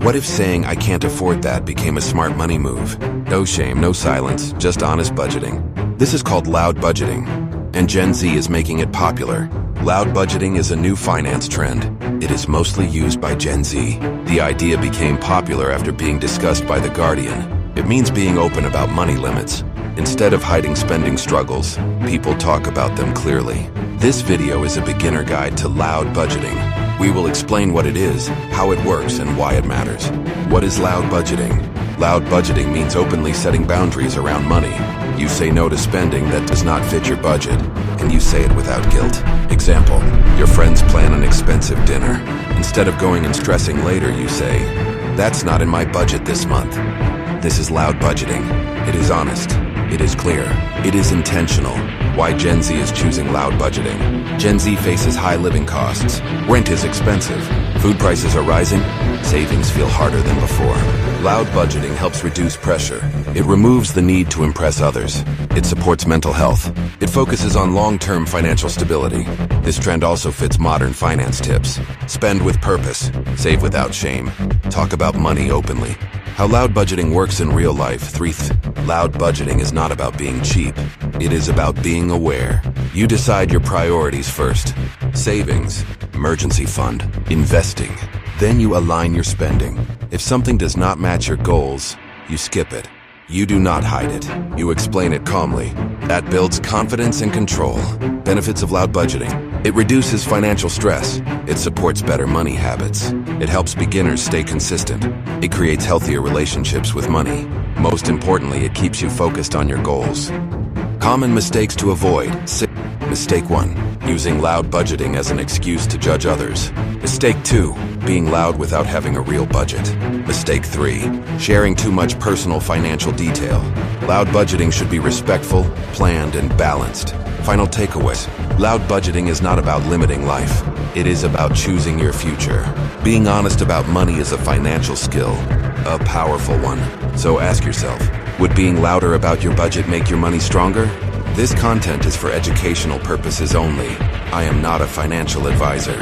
What if saying I can't afford that became a smart money move? No shame, no silence, just honest budgeting. This is called loud budgeting, and Gen Z is making it popular. Loud budgeting is a new finance trend. It is mostly used by Gen Z. The idea became popular after being discussed by The Guardian. It means being open about money limits. Instead of hiding spending struggles, people talk about them clearly. This video is a beginner guide to loud budgeting. We will explain what it is, how it works, and why it matters. What is loud budgeting? Loud budgeting means openly setting boundaries around money. You say no to spending that does not fit your budget, and you say it without guilt. Example, your friends plan an expensive dinner. Instead of going and stressing later, you say, "That's not in my budget this month." This is loud budgeting. It is honest. It is clear. It is intentional. Why Gen Z is choosing loud budgeting. Gen Z faces high living costs. Rent is expensive. Food prices are rising. Savings feel harder than before. Loud budgeting helps reduce pressure. It removes the need to impress others. It supports mental health. It focuses on long-term financial stability. This trend also fits modern finance tips. Spend with purpose. Save without shame. Talk about money openly. How loud budgeting works in real life. 3. Loud budgeting is not about being cheap. It is about being aware. You decide your priorities first. Savings, emergency fund, investing. Then you align your spending. If something does not match your goals, you skip it. You do not hide it. You explain it calmly. That builds confidence and control. Benefits of loud budgeting. It reduces financial stress. It supports better money habits. It helps beginners stay consistent. It creates healthier relationships with money. Most importantly, it keeps you focused on your goals. Common mistakes to avoid. Mistake 1. Using loud budgeting as an excuse to judge others. Mistake 2. Being loud without having a real budget. Mistake 3. Sharing too much personal financial detail. Loud budgeting should be respectful, planned, and balanced. Final takeaways. Loud budgeting is not about limiting life. It is about choosing your future. Being honest about money is a financial skill, a powerful one. So ask yourself, would being louder about your budget make your money stronger? This content is for educational purposes only. I am not a financial advisor.